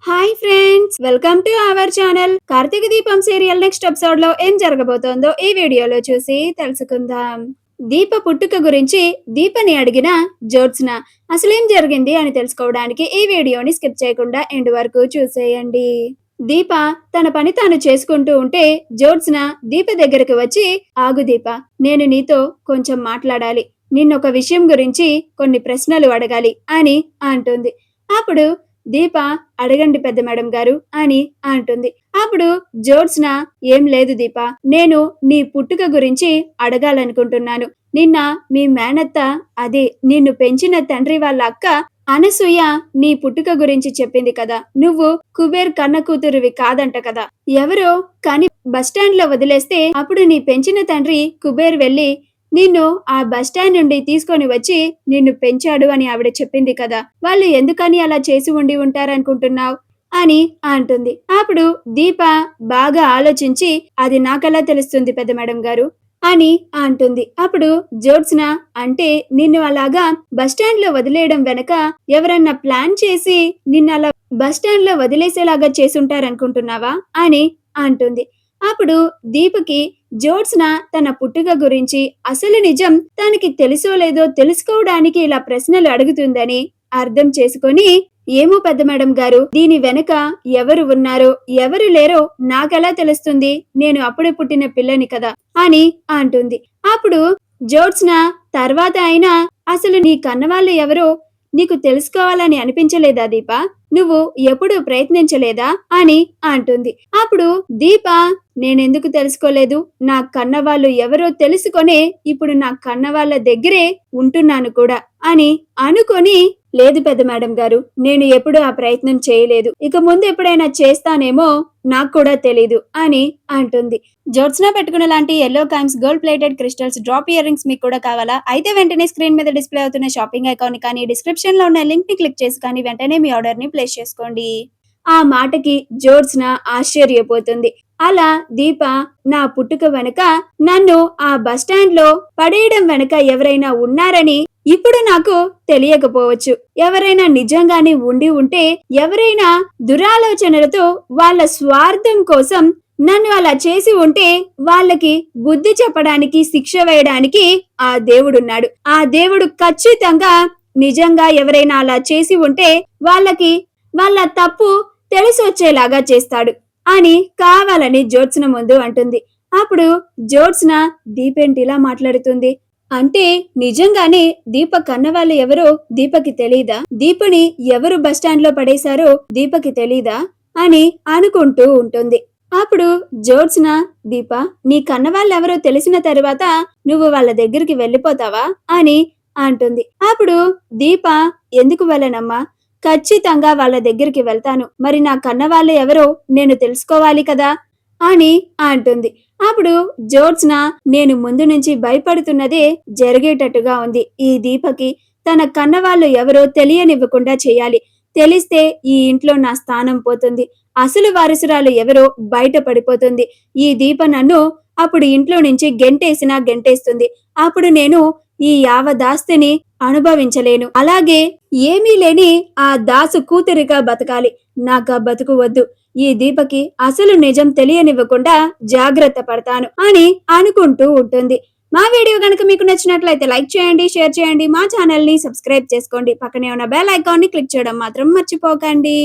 Hi friends, welcome to our channel. Karthika Deepam serial next episode లో ఏం జరగబోతోందో ఈ వీడియోలో చూసి తెలుసుకుందాం. దీప పుట్టుక గురించి దీపని అడిగిన జ్యోత్స్న అసలేం జరిగింది అని తెలుసుకోవడానికి ఈ వీడియోని స్కిప్ చేయకుండా ఎండ్ వరకు చూసేయండి. దీప తన పని తాను చేసుకుంటూ ఉంటే జ్యోత్స్న దీప దగ్గరికి వచ్చి, ఆగు దీప, నేను నీతో కొంచెం మాట్లాడాలి, నిన్నొక విషయం గురించి కొన్ని ప్రశ్నలు అడగాలి అని అంటుంది. అప్పుడు దీప, అడగండి పెద్ద మేడం గారు అని అంటుంది. అప్పుడు జ్యోత్స్న, ఏం లేదు దీప, నేను నీ పుట్టుక గురించి అడగాలనుకుంటున్నాను. నిన్న మీ మేనత్త, అదే నిన్ను పెంచిన తండ్రి వాళ్ళ అక్క అనసూయ నీ పుట్టుక గురించి చెప్పింది కదా, నువ్వు కుబేర్ కన్న కూతురువి కాదంట కదా. ఎవరో కని బస్టాండ్ లో వదిలేస్తే అప్పుడు నీ పెంచిన తండ్రి కుబేర్ వెళ్లి నిన్ను ఆ బస్టాండ్ నుండి తీసుకొని వచ్చి నిన్ను పెంచాడు అని ఆవిడ చెప్పింది కదా. వాళ్ళు ఎందుకని అలా చేసి ఉండి ఉంటారనుకుంటున్నావు అని అంటుంది. అప్పుడు దీప బాగా ఆలోచించి, అది నాకెలా తెలుస్తుంది పెద్ద మేడం గారు అని అంటుంది. అప్పుడు జ్యోత్స్న, అంటే నిన్ను అలాగా బస్టాండ్ లో వదిలేయడం వెనక ఎవరన్నా ప్లాన్ చేసి నిన్ను అలా బస్టాండ్ లో వదిలేసేలాగా చేసుంటారనుకుంటున్నావా అని అంటుంది. అప్పుడు దీపకి జ్యోత్స్న తన పుట్టుక గురించి అసలు నిజం తనకి తెలుసో లేదో తెలుసుకోవడానికి ఇలా ప్రశ్నలు అడుగుతుందని అర్థం చేసుకొని, ఏమో పెద్ద మేడం గారు, దీని వెనక ఎవరు ఉన్నారో ఎవరు లేరో నాకెలా తెలుస్తుంది, నేను అప్పుడే పుట్టిన పిల్లని కదా అని అంటుంది. అప్పుడు జ్యోత్స్న, తర్వాత అయినా అసలు నీ కన్నవాళ్ళు ఎవరో నీకు తెలుసుకోవాలని అనిపించలేదా దీప, నువ్వు ఎప్పుడూ ప్రయత్నించలేదా అని అంటుంది. అప్పుడు దీప, నేనెందుకు తెలుసుకోలేదు, నా కన్నవాళ్ళు ఎవరో తెలుసుకొనే ఇప్పుడు నా కన్నవాళ్ళ దగ్గరే ఉంటున్నాను కూడా అని అనుకొని, లేదు పెద్ద మేడం గారు, నేను ఎప్పుడు ఆ ప్రయత్నం చేయలేదు, ఇక ముందు ఎప్పుడైనా చేస్తానేమో నాకు కూడా తెలీదు అని అంటుంది. జ్యోత్స్న పెట్టుకున్న లాంటి yellow coins, gold plated crystals, drop ear rings మీకు కూడా కావాలా? అయితే వెంటనే స్క్రీన్ మీద డిస్ప్లే అవుతున్న షాపింగ్ అకౌంట్ కానీ డిస్క్రిప్షన్ లో ఉన్న లింక్ ని క్లిక్ చేసి కానీ వెంటనే మీ ఆర్డర్ ని ప్లేస్ చేసుకోండి. ఆ మాటకి జ్యోత్స్న ఆశ్చర్యపోతుంది. అలా దీప, నా పుట్టుక వెనక నన్ను ఆ బస్టాండ్ లో పడేయడం వెనక ఎవరైనా ఉన్నారని ఇప్పుడు నాకు తెలియకపోవచ్చు. ఎవరైనా నిజంగానే ఉండి ఉంటే, ఎవరైనా దురాలోచనలతో వాళ్ళ స్వార్థం కోసం నన్ను అలా చేసి ఉంటే వాళ్ళకి బుద్ధి చెప్పడానికి, శిక్ష వేయడానికి ఆ దేవుడున్నాడు. ఆ దేవుడు ఖచ్చితంగా నిజంగా ఎవరైనా అలా చేసి ఉంటే వాళ్ళకి వాళ్ళ తప్పు తెలిసొచ్చేలాగా చేస్తాడు అని కావాలని జ్యోత్స్న ముందు అంటుంది. అప్పుడు జ్యోత్స్న, దీపేంటి ఇలా మాట్లాడుతుంది, అంటే నిజంగానే దీప కన్నవాళ్ళు ఎవరో దీపకి తెలీదా, దీపని ఎవరు బస్టాండ్ లో పడేశారో దీపకి తెలీదా అని అనుకుంటూ ఉంటుంది. అప్పుడు జ్యోత్స్న, దీప, నీ కన్నవాళ్ళెవరో తెలిసిన తరువాత నువ్వు వాళ్ళ దగ్గరికి వెళ్ళిపోతావా అని అంటుంది. అప్పుడు దీప, ఎందుకు వెళ్ళనమ్మా, ఖచ్చితంగా వాళ్ళ దగ్గరికి వెళ్తాను, మరి నా కన్నవాళ్ళు ఎవరో నేను తెలుసుకోవాలి కదా అని అంటుంది. అప్పుడు జ్యోత్స్న, నేను ముందు నుంచి భయపడుతున్నదే జరిగేటట్టుగా ఉంది. ఈ దీపకి తన కన్నవాళ్ళు ఎవరో తెలియనివ్వకుండా చేయాలి. తెలిస్తే ఈ ఇంట్లో నా స్థానం పోతుంది, అసలు వారసురాలు ఎవరో బయట పడిపోతుంది. ఈ దీప నన్ను అప్పుడు ఇంట్లో నుంచి గెంటేసినా గెంటేస్తుంది. అప్పుడు నేను ఈ యావదాస్తిని అనుభవించలేను. అలాగే ఏమీ లేని ఆ దాసు కూతురిగా బతకాలి. నాకా బతుకు వద్దు. ఈ దీపకి అసలు నిజం తెలియనివ్వకుండా జాగ్రత్త పడతాను అని అనుకుంటూ ఉంటుంది. మా వీడియో గనుక మీకు నచ్చినట్లయితే లైక్ చేయండి, షేర్ చేయండి, మా ఛానల్ ని సబ్స్క్రైబ్ చేసుకోండి, పక్కనే ఉన్న బెల్ ఐకాన్ ని క్లిక్ చేయడం మాత్రం మర్చిపోకండి.